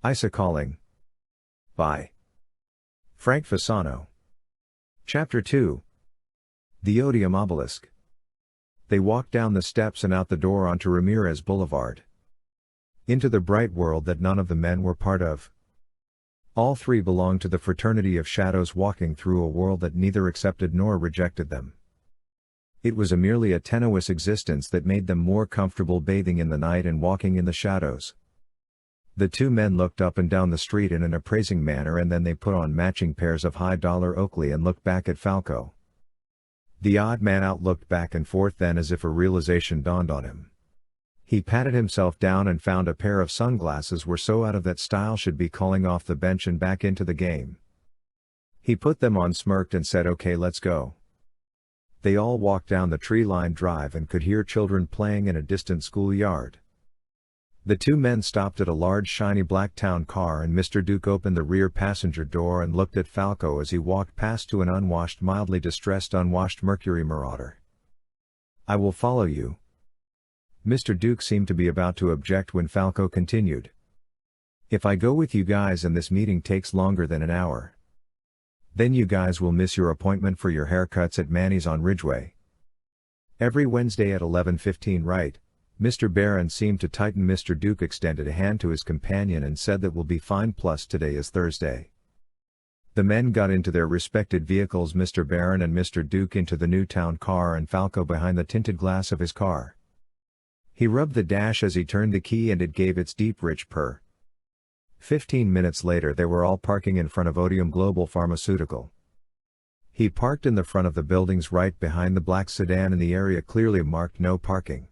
Ayse Calling. By Frank Fasano. Chapter 2. The Odium Obelisk. They walked down the steps and out the door onto Ramirez Boulevard. Into the bright world that none of the men were part of. All three belonged to the fraternity of shadows, walking through a world that neither accepted nor rejected them. It was merely a tenuous existence that made them more comfortable bathing in the night and walking in the shadows. The two men looked up and down the street in an appraising manner, and then they put on matching pairs of high-dollar Oakley and looked back at Falco. The odd man out looked back and forth, then as if a realization dawned on him. He patted himself down and found a pair of sunglasses were so out of that style should be calling off the bench and back into the game. He put them on, smirked and said, "Okay, let's go." They all walked down the tree-lined drive and could hear children playing in a distant schoolyard. The two men stopped at a large shiny black town car, and Mr. Duke opened the rear passenger door and looked at Falco as he walked past to an unwashed, mildly distressed unwashed Mercury Marauder. "I will follow you." Mr. Duke seemed to be about to object when Falco continued. "If I go with you guys and this meeting takes longer than an hour, then you guys will miss your appointment for your haircuts at Manny's on Ridgeway. Every Wednesday at 11:15, right?" Mr. Barron seemed to tighten. Mr. Duke extended a hand to his companion and said, "That will be fine, plus today is Thursday." The men got into their respected vehicles, Mr. Barron and Mr. Duke into the new town car and Falco behind the tinted glass of his car. He rubbed the dash as he turned the key and it gave its deep rich purr. 15 minutes later they were all parking in front of Odium Global Pharmaceutical. He parked in the front of the buildings right behind the black sedan in the area clearly marked "No Parking."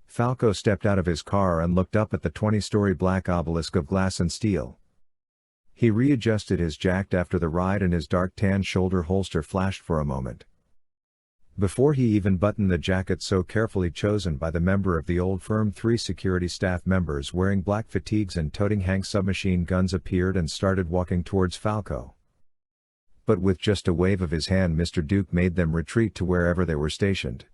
Falco stepped out of his car and looked up at the 20-story black obelisk of glass and steel. He readjusted his jacket after the ride and his dark tan shoulder holster flashed for a moment. Before he even buttoned the jacket so carefully chosen by the member of the old firm, 3 security staff members wearing black fatigues and toting Hank submachine guns appeared and started walking towards Falco. But with just a wave of his hand, Mr. Duke made them retreat to wherever they were stationed,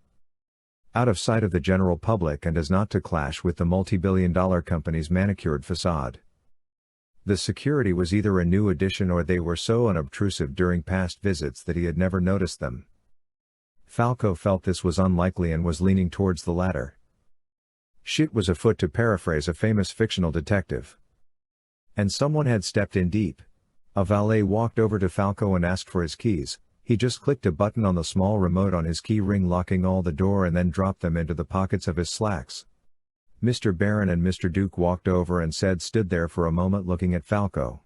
out of sight of the general public and as not to clash with the multi-billion-dollar company's manicured facade. The security was either a new addition or they were so unobtrusive during past visits that he had never noticed them. Falco felt this was unlikely and was leaning towards the latter. Shit was afoot, to paraphrase a famous fictional detective. And someone had stepped in deep. A valet walked over to Falco and asked for his keys. He just clicked a button on the small remote on his key ring, locking all the door, and then dropped them into the pockets of his slacks. Mr. Barron and Mr. Duke walked over and stood there for a moment looking at Falco.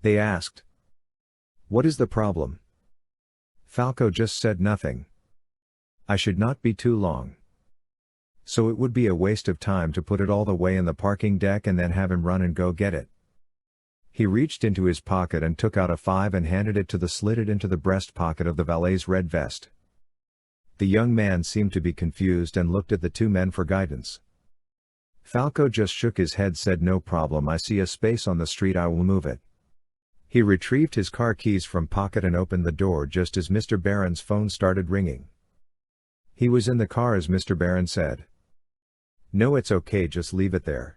They asked, "What is the problem?" Falco just said nothing. "I should not be too long. So it would be a waste of time to put it all the way in the parking deck and then have him run and go get it." He reached into his pocket and took out a 5 and handed it to the slid into the breast pocket of the valet's red vest. The young man seemed to be confused and looked at the two men for guidance. Falco just shook his head, said, "No problem, I see a space on the street, I will move it." He retrieved his car keys from pocket and opened the door just as Mr. Barron's phone started ringing. He was in the car as Mr. Barron said, "No, it's okay, just leave it there."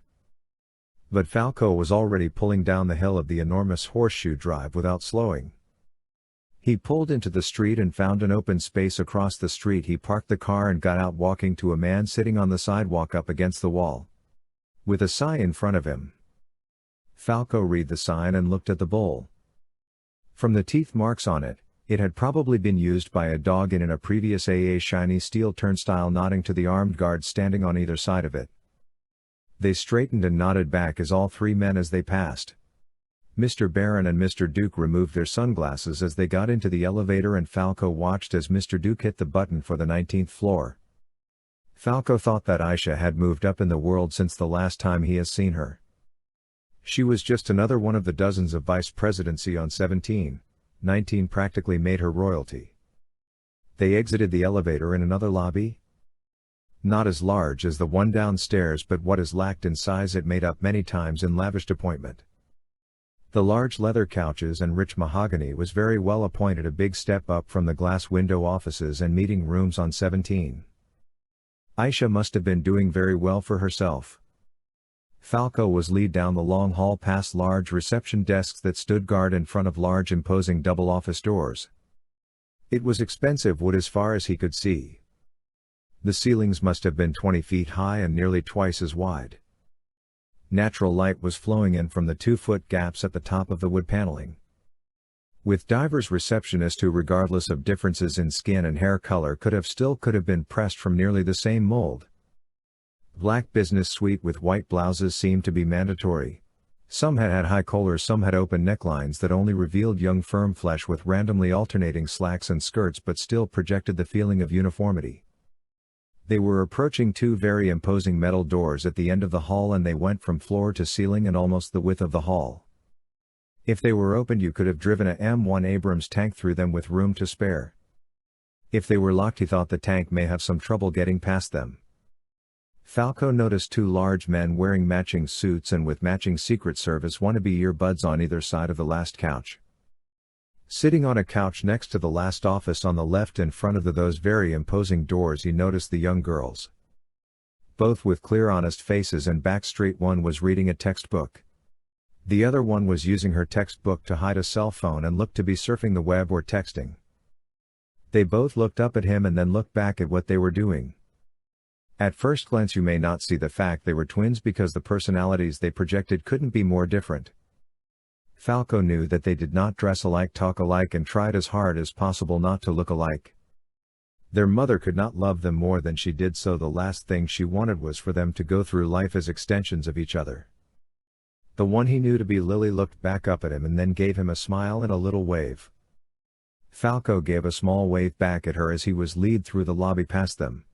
But Falco was already pulling down the hill of the enormous horseshoe drive without slowing. He pulled into the street and found an open space across the street. He parked the car and got out, walking to a man sitting on the sidewalk up against the wall, with a sign in front of him. Falco read the sign and looked at the bowl. From the teeth marks on it, it had probably been used by a dog in a previous AA shiny steel turnstile, nodding to the armed guards standing on either side of it. They straightened and nodded back as all three men as they passed. Mr. Barron and Mr. Duke removed their sunglasses as they got into the elevator, and Falco watched as Mr. Duke hit the button for the 19th floor. Falco thought that Ayse had moved up in the world since the last time he has seen her. She was just another one of the dozens of vice presidency on 17. 19 practically made her royalty. They exited the elevator in another lobby. Not as large as the one downstairs, but what is lacked in size it made up many times in lavished appointment. The large leather couches and rich mahogany was very well appointed, a big step up from the glass window offices and meeting rooms on 17. Ayse must have been doing very well for herself. Falco was led down the long hall past large reception desks that stood guard in front of large imposing double office doors. It was expensive wood as far as he could see. The ceilings must have been 20 feet high and nearly twice as wide. Natural light was flowing in from the 2-foot gaps at the top of the wood paneling. With divers receptionists who, regardless of differences in skin and hair color, could have been pressed from nearly the same mold. Black business suite with white blouses seemed to be mandatory. Some had high collars, some had open necklines that only revealed young firm flesh with randomly alternating slacks and skirts but still projected the feeling of uniformity. They were approaching 2 very imposing metal doors at the end of the hall, and they went from floor to ceiling and almost the width of the hall. If they were opened, you could have driven a M1 Abrams tank through them with room to spare. If they were locked, he thought the tank may have some trouble getting past them. Falco noticed 2 large men wearing matching suits and with matching Secret Service wannabe earbuds on either side of the last couch. Sitting on a couch next to the last office on the left in front of those very imposing doors, he noticed the young girls. Both with clear, honest faces and backs straight. One was reading a textbook. The other one was using her textbook to hide a cell phone and looked to be surfing the web or texting. They both looked up at him and then looked back at what they were doing. At first glance you may not see the fact they were twins because the personalities they projected couldn't be more different. Falco knew that they did not dress alike, talk alike, and tried as hard as possible not to look alike. Their mother could not love them more than she did, so the last thing she wanted was for them to go through life as extensions of each other. The one he knew to be Lily looked back up at him and then gave him a smile and a little wave. Falco gave a small wave back at her as he was led through the lobby past them.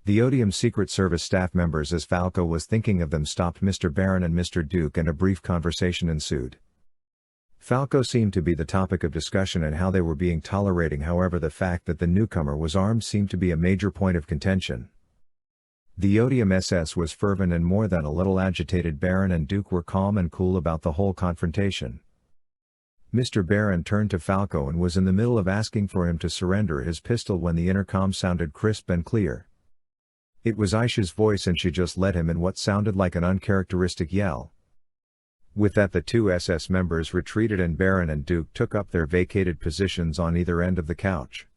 The Odium Secret Service staff members, as Falco was thinking of them, stopped Mr. Barron and Mr. Duke, and a brief conversation ensued. Falco seemed to be the topic of discussion and how they were being tolerating. However, the fact that the newcomer was armed seemed to be a major point of contention. The Odium SS was fervent and more than a little agitated. Barron and Duke were calm and cool about the whole confrontation. Mr. Barron turned to Falco and was in the middle of asking for him to surrender his pistol when the intercom sounded crisp and clear. It was Ayse's voice, and she just let him in what sounded like an uncharacteristic yell. With that, the 2 SS members retreated and Barron and Duke took up their vacated positions on either end of the couch.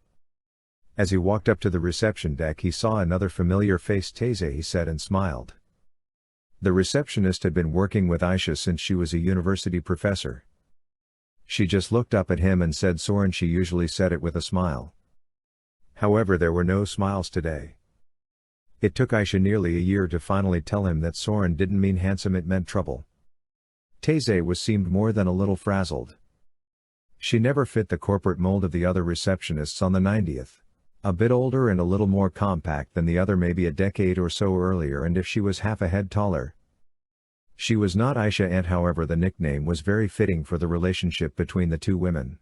As he walked up to the reception deck, he saw another familiar face. "Ayse," he said, and smiled. The receptionist had been working with Ayse since she was a university professor. She just looked up at him and said "Soren." She usually said it with a smile. However, there were no smiles today. It took Ayse nearly a year to finally tell him that Soren didn't mean handsome, it meant trouble. Ayse seemed more than a little frazzled. She never fit the corporate mold of the other receptionists on the 90th. A bit older and a little more compact than the other, maybe a decade or so earlier, and if she was half a head taller. She was not Ayse Ant, however the nickname was very fitting for the relationship between the 2 women.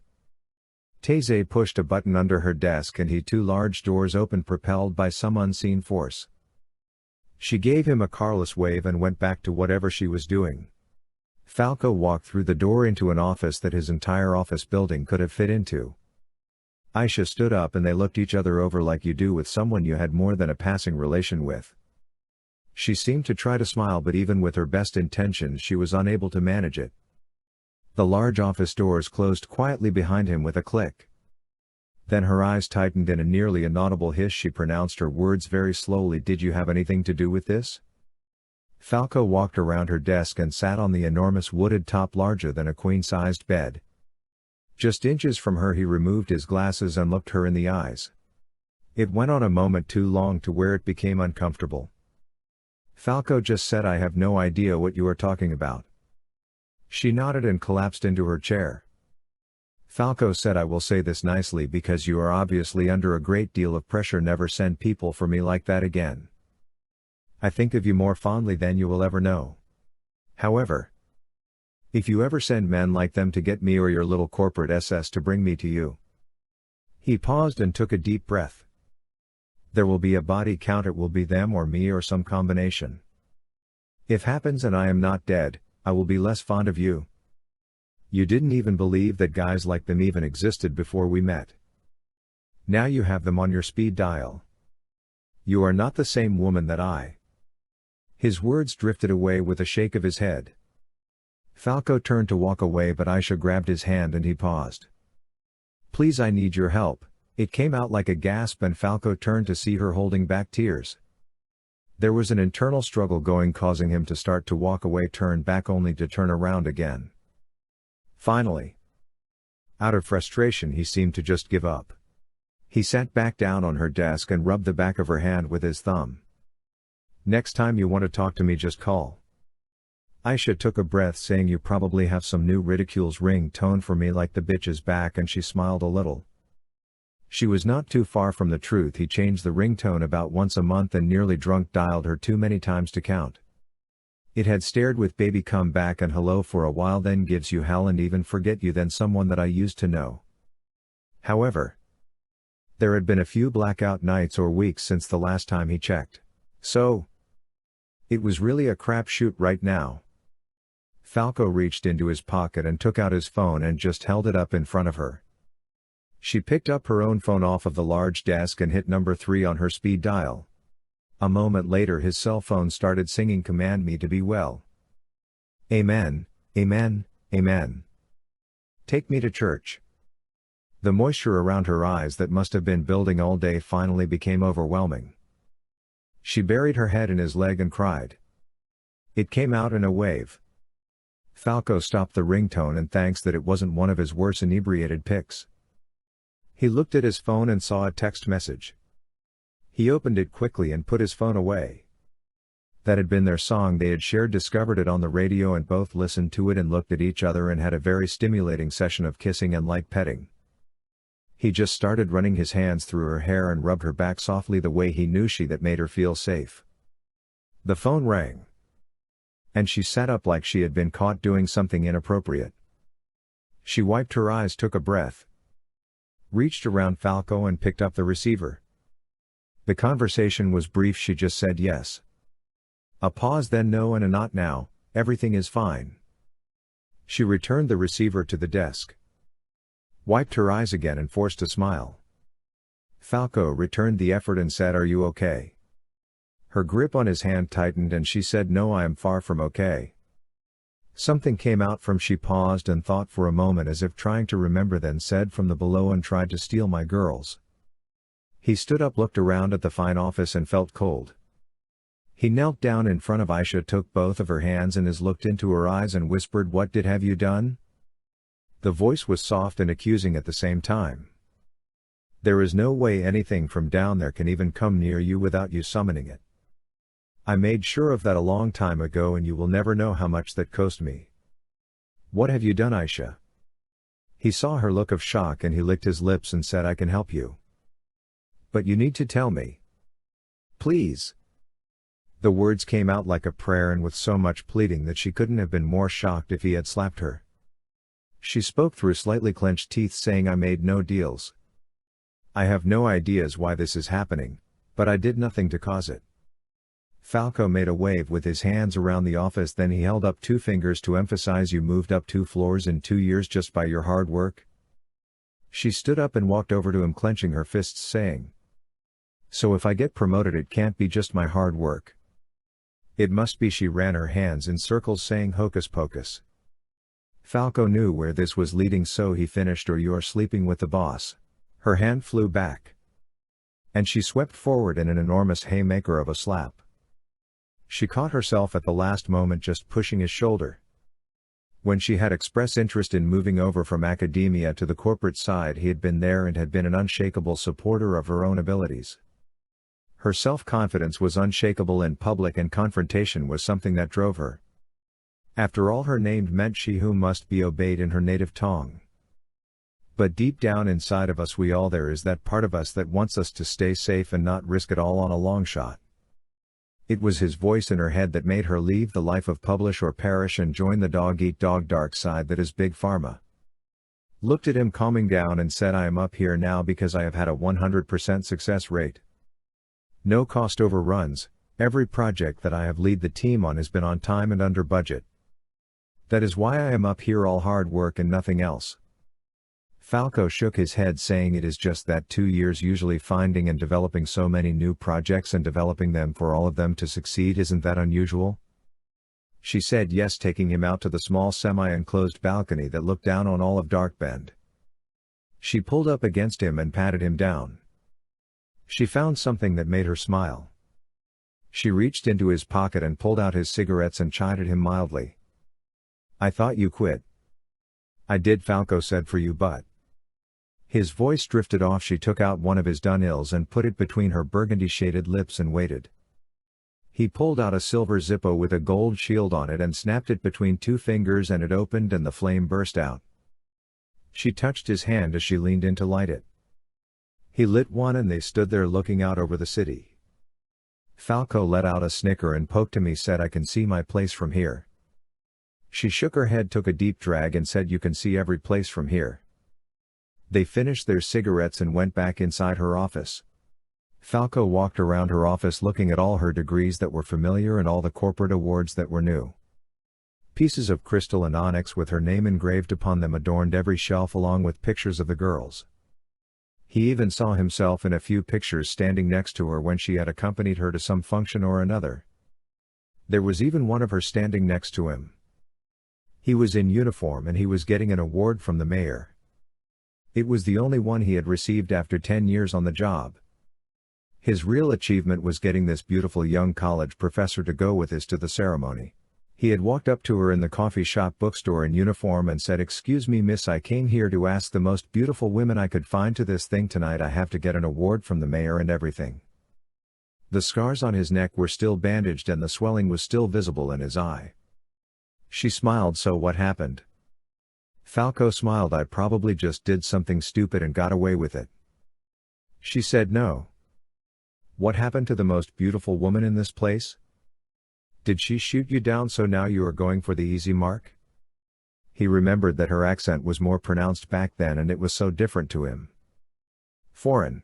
Ayse pushed a button under her desk and 2 large doors opened, propelled by some unseen force. She gave him a careless wave and went back to whatever she was doing. Falco walked through the door into an office that his entire office building could have fit into. Ayse stood up and they looked each other over like you do with someone you had more than a passing relation with. She seemed to try to smile, but even with her best intentions she was unable to manage it. The large office doors closed quietly behind him with a click. Then her eyes tightened. In a nearly inaudible hiss she pronounced her words very slowly. "Did you have anything to do with this?" Falco walked around her desk and sat on the enormous wooded top larger than a queen-sized bed. Just inches from her he removed his glasses and looked her in the eyes. It went on a moment too long to where it became uncomfortable. Falco just said, "I have no idea what you are talking about." She nodded and collapsed into her chair. Falco said, "I will say this nicely because you are obviously under a great deal of pressure. Never send people for me like that again. I think of you more fondly than you will ever know. However, if you ever send men like them to get me or your little corporate SS to bring me to you." He paused and took a deep breath. "There will be a body count. It will be them or me or some combination. If happens and I am not dead, I will be less fond of you. You didn't even believe that guys like them even existed before we met. Now you have them on your speed dial. You are not the same woman that I His words drifted away with a shake of his head. Falco turned to walk away, but Ayse grabbed his hand and he paused. "Please, I need your help." It came out like a gasp and Falco turned to see her holding back tears. There was an internal struggle going, causing him to start to walk away, turn back only to turn around again. Finally, out of frustration, he seemed to just give up. He sat back down on her desk and rubbed the back of her hand with his thumb. "Next time you want to talk to me, just call." Ayse took a breath, saying, "You probably have some new ridicules ringtone for me like the bitch is back," and she smiled a little. She was not too far from the truth. He changed the ringtone about once a month and nearly drunk dialed her too many times to count. It had started with "baby come back" and "hello" for a while, then "gives you hell" and "even forget you," then "someone that I used to know." However, there had been a few blackout nights or weeks since the last time he checked. So, it was really a crapshoot right now. Falco reached into his pocket and took out his phone and just held it up in front of her. She picked up her own phone off of the large desk and hit number 3 on her speed dial. A moment later his cell phone started singing, "Command me to be well. Amen, amen, amen. Take me to church." The moisture around her eyes that must have been building all day finally became overwhelming. She buried her head in his leg and cried. It came out in a wave. Falco stopped the ringtone and thanks that it wasn't one of his worse inebriated pics. He looked at his phone and saw a text message. He opened it quickly and put his phone away. That had been their song they had shared, discovered it on the radio and both listened to it and looked at each other and had a very stimulating session of kissing and light petting. He just started running his hands through her hair and rubbed her back softly the way he knew that made her feel safe. The phone rang. And she sat up like she had been caught doing something inappropriate. She wiped her eyes, took a breath, reached around Falco and picked up the receiver. The conversation was brief. She just said yes. A pause, then no, and a "not now, everything is fine." She returned the receiver to the desk, wiped her eyes again and forced a smile. Falco returned the effort and said, "Are you okay?" Her grip on his hand tightened and she said, "No, I am far from okay." Something came out from she paused and thought for a moment as if trying to remember, then said from the below, "And tried to steal my girls." He stood up, looked around at the fine office and felt cold. He knelt down in front of Ayse, took both of her hands in his, looked into her eyes and whispered, "What have you done?" The voice was soft and accusing at the same time. "There is no way anything from down there can even come near you without you summoning it. I made sure of that a long time ago and you will never know how much that cost me." "What have you done, Ayse?" He saw her look of shock and he licked his lips and said, "I can help you. But you need to tell me. Please." The words came out like a prayer and with so much pleading that she couldn't have been more shocked if he had slapped her. She spoke through slightly clenched teeth, saying, "I made no deals. I have no ideas why this is happening, but I did nothing to cause it." Falco made a wave with his hands around the office, then he held up 2 fingers to emphasize, "You moved up 2 floors in 2 years just by your hard work." She stood up and walked over to him, clenching her fists, saying, "So if I get promoted it can't be just my hard work. It must be." She ran her hands in circles, saying, "Hocus pocus." Falco knew where this was leading, so he finished, "Or you're sleeping with the boss." Her hand flew back, and she swept forward in an enormous haymaker of a slap. She caught herself at the last moment just pushing his shoulder. When she had expressed interest in moving over from academia to the corporate side, he had been there and had been an unshakable supporter of her own abilities. Her self-confidence was unshakable in public and confrontation was something that drove her. After all, her name meant she who must be obeyed in her native tongue. But deep down inside of us there is that part of us that wants us to stay safe and not risk it all on a long shot. It was his voice in her head that made her leave the life of publish or perish and join the dog-eat-dog dark side that is Big Pharma. Looked at him, calming down, and said, "I am up here now because I have had a 100% success rate. No cost overruns, every project that I have led the team on has been on time and under budget. That is why I am up here, all hard work and nothing else." Falco shook his head, saying it is just that 2 years usually finding and developing so many new projects and developing them for all of them to succeed, isn't that unusual? She said yes, taking him out to the small semi-enclosed balcony that looked down on all of Dark Bend. She pulled up against him and patted him down. She found something that made her smile. She reached into his pocket and pulled out his cigarettes and chided him mildly. "I thought you quit." "I did," Falco said, "for you, but..." His voice drifted off. She took out one of his Dunhills and put it between her burgundy-shaded lips and waited. He pulled out a silver Zippo with a gold shield on it and snapped it between 2 fingers, and it opened and the flame burst out. She touched his hand as she leaned in to light it. He lit one and they stood there looking out over the city. Falco let out a snicker and poked him. He said, "I can see my place from here." She shook her head, took a deep drag and said, "You can see every place from here." They finished their cigarettes and went back inside her office. Falco walked around her office looking at all her degrees that were familiar and all the corporate awards that were new. Pieces of crystal and onyx with her name engraved upon them adorned every shelf, along with pictures of the girls. He even saw himself in a few pictures standing next to her when she had accompanied her to some function or another. There was even one of her standing next to him. He was in uniform and he was getting an award from the mayor. It was the only one he had received after 10 years on the job. His real achievement was getting this beautiful young college professor to go with us to the ceremony. He had walked up to her in the coffee shop bookstore in uniform and said, "Excuse me, miss, I came here to ask the most beautiful women I could find to this thing tonight. I have to get an award from the mayor and everything." The scars on his neck were still bandaged and the swelling was still visible in his eye. She smiled. "So what happened?" Falco smiled. "I probably just did something stupid and got away with it." She said, "No." "What happened to the most beautiful woman in this place? Did she shoot you down so now you are going for the easy mark?" He remembered that her accent was more pronounced back then and it was so different to him. Foreign.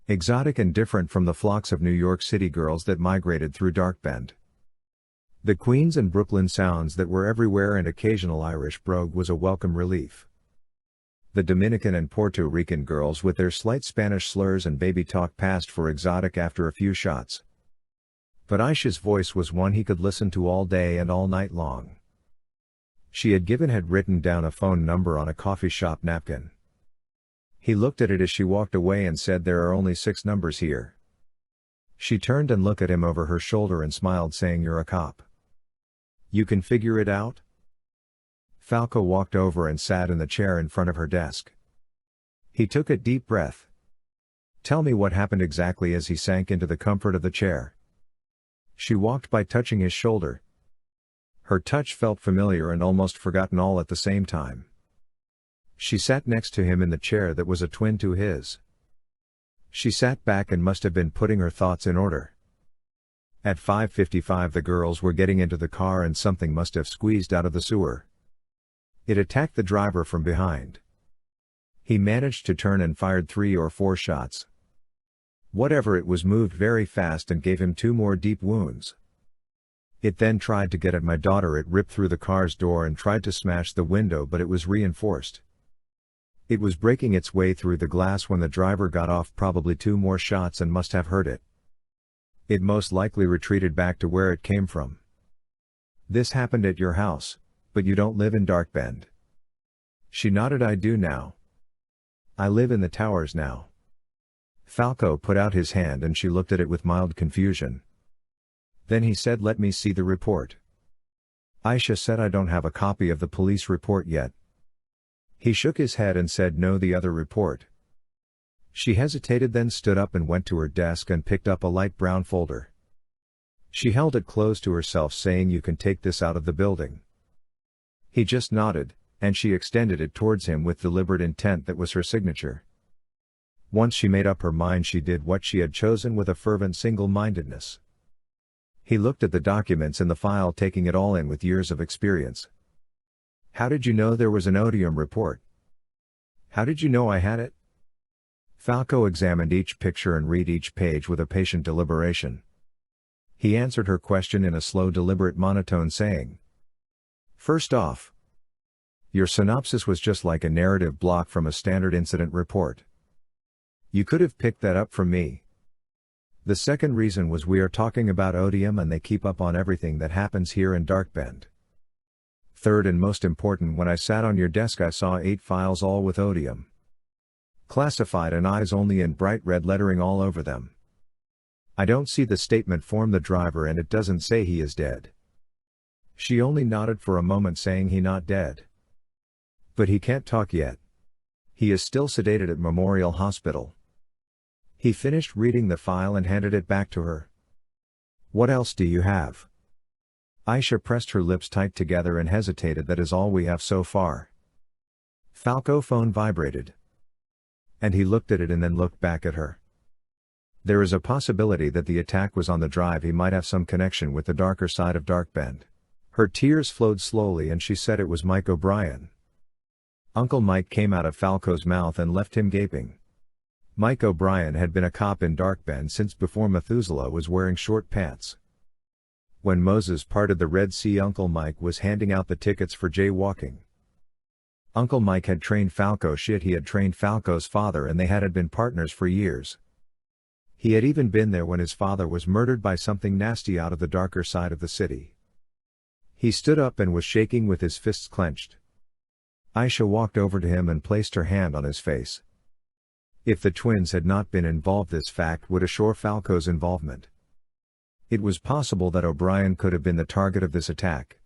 Exotic and different from the flocks of New York City girls that migrated through Dark Bend. The Queens and Brooklyn sounds that were everywhere and occasional Irish brogue was a welcome relief. The Dominican and Puerto Rican girls with their slight Spanish slurs and baby talk passed for exotic after a few shots. But Ayse's voice was one he could listen to all day and all night long. She had written down a phone number on a coffee shop napkin. He looked at it as she walked away and said, "There are only 6 numbers here." She turned and looked at him over her shoulder and smiled, saying, "You're a cop. You can figure it out?" Falco walked over and sat in the chair in front of her desk. He took a deep breath. "Tell me what happened exactly," as he sank into the comfort of the chair. She walked by, touching his shoulder. Her touch felt familiar and almost forgotten all at the same time. She sat next to him in the chair that was a twin to his. She sat back and must have been putting her thoughts in order. At 5:55 the girls were getting into the car and something must have squeezed out of the sewer. It attacked the driver from behind. He managed to turn and fired 3 or 4 shots. Whatever it was moved very fast and gave him 2 more deep wounds. It then tried to get at my daughter. It ripped through the car's door and tried to smash the window, but it was reinforced. It was breaking its way through the glass when the driver got off. Probably 2 more shots and must have hurt it. It most likely retreated back to where it came from. This happened at your house, but you don't live in Dark Bend. She nodded. I do now. I live in the towers now. Falco put out his hand and she looked at it with mild confusion. Then he said, "Let me see the report." Ayse said, "I don't have a copy of the police report yet." He shook his head and said, "No, the other report." She hesitated, then stood up and went to her desk and picked up a light brown folder. She held it close to herself, saying, "You can take this out of the building." He just nodded, and she extended it towards him with deliberate intent that was her signature. Once she made up her mind, she did what she had chosen with a fervent single-mindedness. He looked at the documents in the file, taking it all in with years of experience. "How did you know there was an odium report? How did you know I had it?" Falco examined each picture and read each page with a patient deliberation. He answered her question in a slow, deliberate monotone, saying, "First off, Your synopsis was just like a narrative block from a standard incident report. You could have picked that up from me. The second reason was we are talking about Odium and they keep up on everything that happens here in Dark Bend. Third and most important, when I sat on your desk I saw 8 files all with Odium. Classified and eyes only in bright red lettering all over them. I don't see the statement from the driver and it doesn't say he is dead. She only nodded for a moment saying he not dead. But he can't talk yet. He is still sedated at Memorial Hospital. He finished reading the file and handed it back to her. What else do you have? Ayse pressed her lips tight together and hesitated. That is all we have so far. Falco's phone vibrated. And he looked at it and then looked back at her. There is a possibility that the attack was on the drive. He might have some connection with the darker side of Dark Bend. Her tears flowed slowly and she said it was Mike O'Brien. Uncle Mike came out of Falco's mouth and left him gaping. Mike O'Brien had been a cop in Dark Bend since before Methuselah was wearing short pants. When Moses parted the Red Sea, Uncle Mike was handing out the tickets for jaywalking. Uncle Mike had trained Falco shit. He had trained Falco's father and they had been partners for years. He had even been there when his father was murdered by something nasty out of the darker side of the city. He stood up and was shaking with his fists clenched. Ayse walked over to him and placed her hand on his face. If the twins had not been involved, this fact would assure Falco's involvement. It was possible that O'Brien could have been the target of this attack.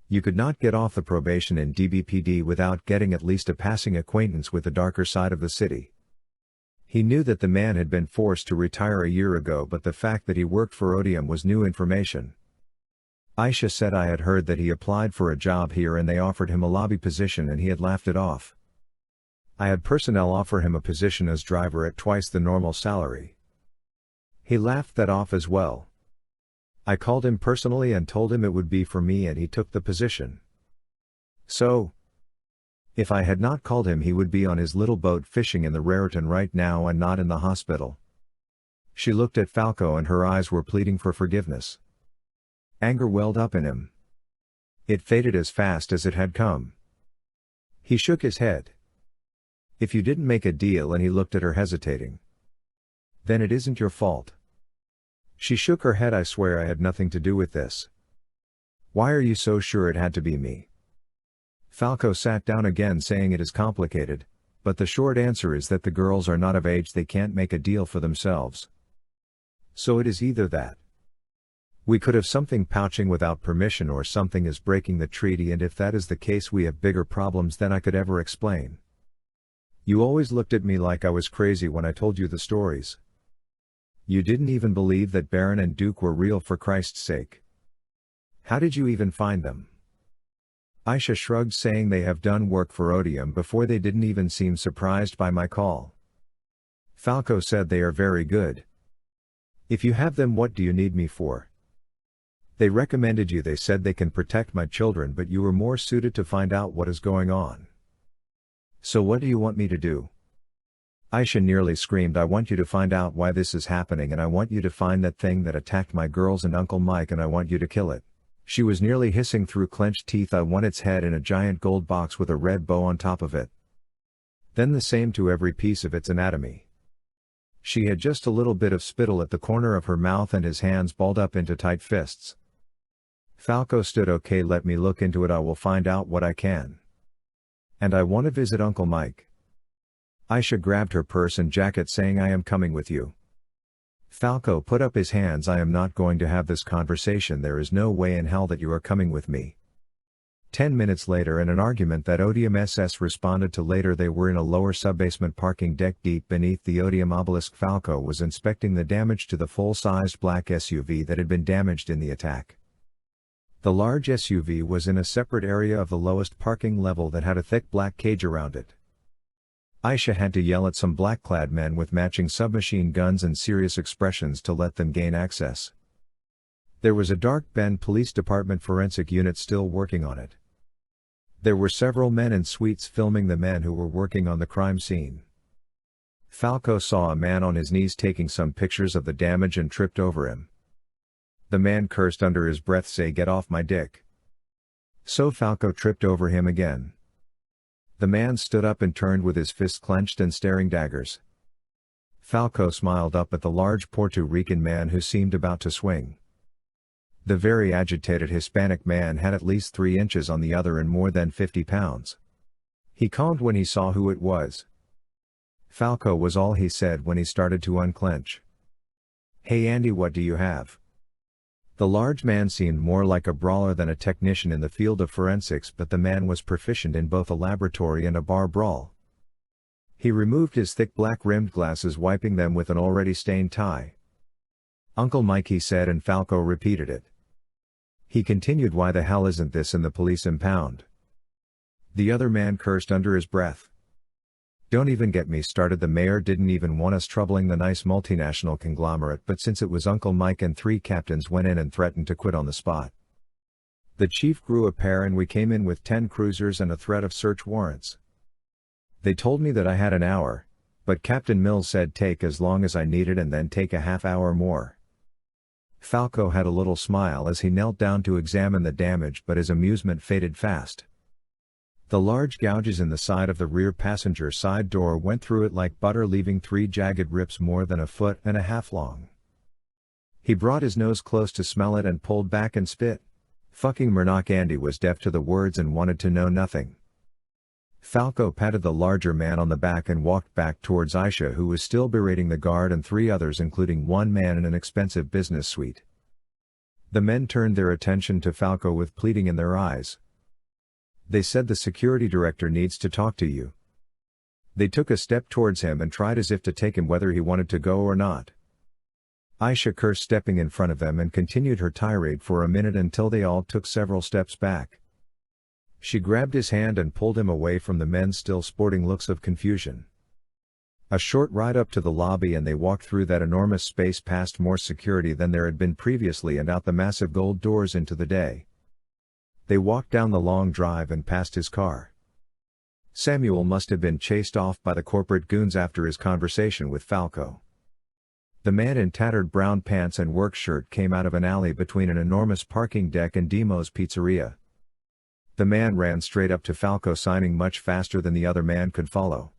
You could not get off the probation in DBPD without getting at least a passing acquaintance with the darker side of the city. He knew that the man had been forced to retire a year ago, but the fact that he worked for Odium was new information. Ayse said I had heard that he applied for a job here and they offered him a lobby position and he had laughed it off. I had personnel offer him a position as driver at twice the normal salary. He laughed that off as well. I called him personally and told him it would be for me and he took the position. So, if I had not called him, he would be on his little boat fishing in the Raritan right now and not in the hospital. She looked at Falco and her eyes were pleading for forgiveness. Anger welled up in him. It faded as fast as it had come. He shook his head. If you didn't make a deal, and he looked at her hesitating, then it isn't your fault. She shook her head. I swear I had nothing to do with this. Why are you so sure it had to be me? Falco sat down again saying it is complicated, but the short answer is that the girls are not of age, they can't make a deal for themselves. So it is either that we could have something pouching without permission or something is breaking the treaty, and if that is the case we have bigger problems than I could ever explain. You always looked at me like I was crazy when I told you the stories. You didn't even believe that Baron and Duke were real, for Christ's sake. How did you even find them? Ayse shrugged, saying they have done work for Odium before. They didn't even seem surprised by my call. Falco said they are very good. If you have them, what do you need me for? They recommended you. They said they can protect my children, but you were more suited to find out what is going on. So what do you want me to do? Ayse nearly screamed. I want you to find out why this is happening, and I want you to find that thing that attacked my girls and Uncle Mike, and I want you to kill it. She was nearly hissing through clenched teeth. I want its head in a giant gold box with a red bow on top of it. Then the same to every piece of its anatomy. She had just a little bit of spittle at the corner of her mouth and his hands balled up into tight fists. Falco stood. Okay, let me look into it. I will find out what I can. And I want to visit Uncle Mike. Ayse grabbed her purse and jacket, saying I am coming with you. Falco put up his hands. I am not going to have this conversation. There is no way in hell that you are coming with me. 10 minutes later, in an argument that Odium SS responded to later, they were in a lower subbasement parking deck deep beneath the Odium obelisk. Falco was inspecting the damage to the full-sized black SUV that had been damaged in the attack. The large SUV was in a separate area of the lowest parking level that had a thick black cage around it. Ayse had to yell at some black-clad men with matching submachine guns and serious expressions to let them gain access. There was a Dark Bend Police Department forensic unit still working on it. There were several men in suites filming the men who were working on the crime scene. Falco saw a man on his knees taking some pictures of the damage and tripped over him. The man cursed under his breath, say, "Get off my dick." So Falco tripped over him again. The man stood up and turned with his fists clenched and staring daggers. Falco smiled up at the large Puerto Rican man who seemed about to swing. The very agitated Hispanic man had at least 3 inches on the other and more than 50 pounds. He calmed when he saw who it was. Falco was all he said when he started to unclench. "Hey Andy, what do you have?" The large man seemed more like a brawler than a technician in the field of forensics, but the man was proficient in both a laboratory and a bar brawl. He removed his thick black-rimmed glasses, wiping them with an already stained tie. "Uncle Mike," he said, and Falco repeated it. He continued, "Why the hell isn't this in the police impound?" The other man cursed under his breath. "Don't even get me started. The mayor didn't even want us troubling the nice multinational conglomerate, but since it was Uncle Mike and 3 captains went in and threatened to quit on the spot. The chief grew a pair and we came in with 10 cruisers and a threat of search warrants. They told me that I had an hour, but Captain Mills said take as long as I needed and then take a half hour more." Falco had a little smile as he knelt down to examine the damage, but his amusement faded fast. The large gouges in the side of the rear passenger side door went through it like butter, leaving 3 jagged rips more than 1.5 feet long. He brought his nose close to smell it and pulled back and spit. Fucking Murdoch. Andy was deaf to the words and wanted to know nothing. Falco patted the larger man on the back and walked back towards Ayse, who was still berating the guard and 3 others, including 1 man in an expensive business suite. The men turned their attention to Falco with pleading in their eyes. "They said the security director needs to talk to you." They took a step towards him and tried as if to take him whether he wanted to go or not. Ayse cursed, stepping in front of them, and continued her tirade for a minute until they all took several steps back. She grabbed his hand and pulled him away from the men, still sporting looks of confusion. A short ride up to the lobby and they walked through that enormous space past more security than there had been previously and out the massive gold doors into the day. They walked down the long drive and past his car. Samuel must have been chased off by the corporate goons after his conversation with Falco. The man in tattered brown pants and work shirt came out of an alley between an enormous parking deck and Dimo's Pizzeria. The man ran straight up to Falco, signing much faster than the other man could follow.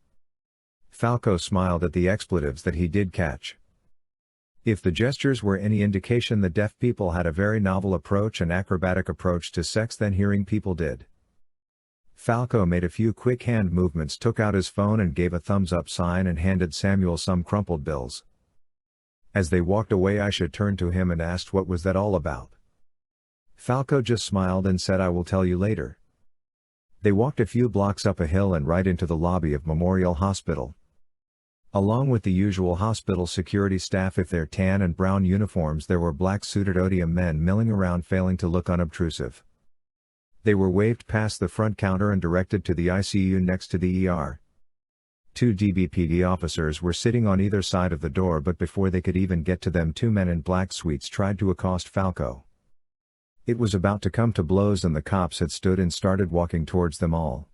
Falco smiled at the expletives that he did catch. If the gestures were any indication, the deaf people had a very novel approach and acrobatic approach to sex than hearing people did. Falco made a few quick hand movements, took out his phone and gave a thumbs-up sign and handed Samuel some crumpled bills. As they walked away, Ayse turned to him and asked what was that all about. Falco just smiled and said, "I will tell you later." They walked a few blocks up a hill and right into the lobby of Memorial Hospital. Along with the usual hospital security staff in their tan and brown uniforms, there were black-suited odium men milling around, failing to look unobtrusive. They were waved past the front counter and directed to the ICU next to the ER. 2 DBPD officers were sitting on either side of the door, but before they could even get to them, 2 men in black suites tried to accost Falco. It was about to come to blows and the cops had stood and started walking towards them all.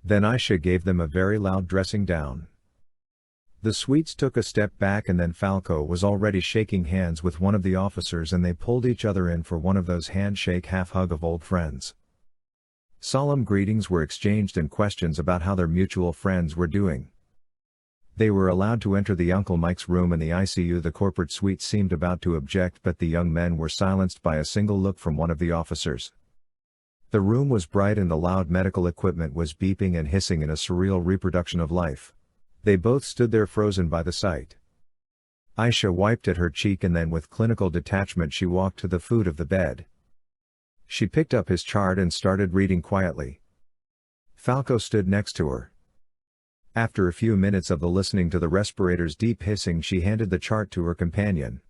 Then Ayse gave them a very loud dressing down. The suites took a step back and then Falco was already shaking hands with one of the officers and they pulled each other in for one of those handshake half-hug of old friends. Solemn greetings were exchanged and questions about how their mutual friends were doing. They were allowed to enter the Uncle Mike's room in the ICU. The corporate suite seemed about to object, but the young men were silenced by a single look from one of the officers. The room was bright and the loud medical equipment was beeping and hissing in a surreal reproduction of life. They both stood there frozen by the sight. Ayse wiped at her cheek and then with clinical detachment she walked to the foot of the bed. She picked up his chart and started reading quietly. Falco stood next to her. After a few minutes of the listening to the respirator's deep hissing, she handed the chart to her companion.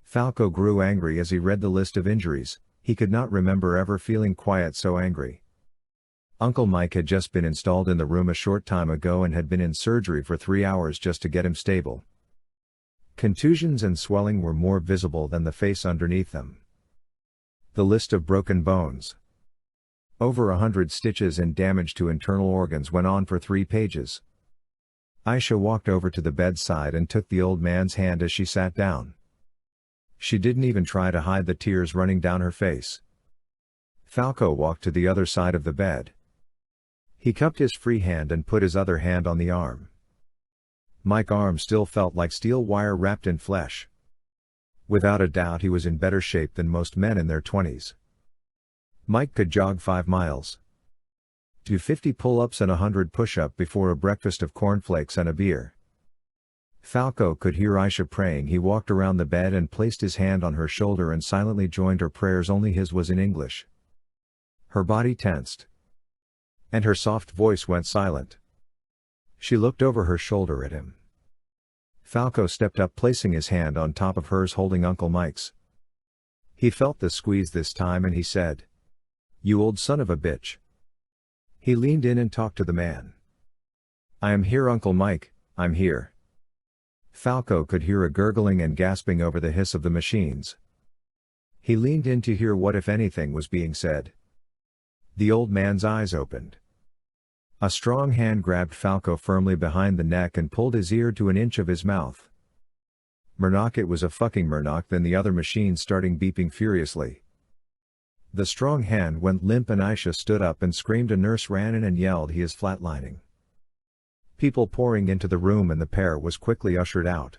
Falco grew angry as he read the list of injuries. He could not remember ever feeling quite so angry. Uncle Mike had just been installed in the room a short time ago and had been in surgery for 3 hours just to get him stable. Contusions and swelling were more visible than the face underneath them. The list of broken bones. Over 100 stitches and damage to internal organs went on for 3 pages. Ayse walked over to the bedside and took the old man's hand as she sat down. She didn't even try to hide the tears running down her face. Falco walked to the other side of the bed. He cupped his free hand and put his other hand on the arm. Mike's arm still felt like steel wire wrapped in flesh. Without a doubt he was in better shape than most men in their 20s. Mike could jog 5 miles, do 50 pull-ups and 100 push-ups before a breakfast of cornflakes and a beer. Falco could hear Ayse praying. He walked around the bed and placed his hand on her shoulder and silently joined her prayers, only his was in English. Her body tensed, and her soft voice went silent. She looked over her shoulder at him. Falco stepped up, placing his hand on top of hers, holding Uncle Mike's. He felt the squeeze this time and he said, "You old son of a bitch." He leaned in and talked to the man. "I am here, Uncle Mike, I'm here." Falco could hear a gurgling and gasping over the hiss of the machines. He leaned in to hear what, if anything, was being said. The old man's eyes opened. A strong hand grabbed Falco firmly behind the neck and pulled his ear to an inch of his mouth. Murnock, it was a fucking Murnock. Then the other machines starting beeping furiously. The strong hand went limp and Ayse stood up and screamed. A nurse ran in and yelled, "He is flatlining." People pouring into the room and the pair was quickly ushered out.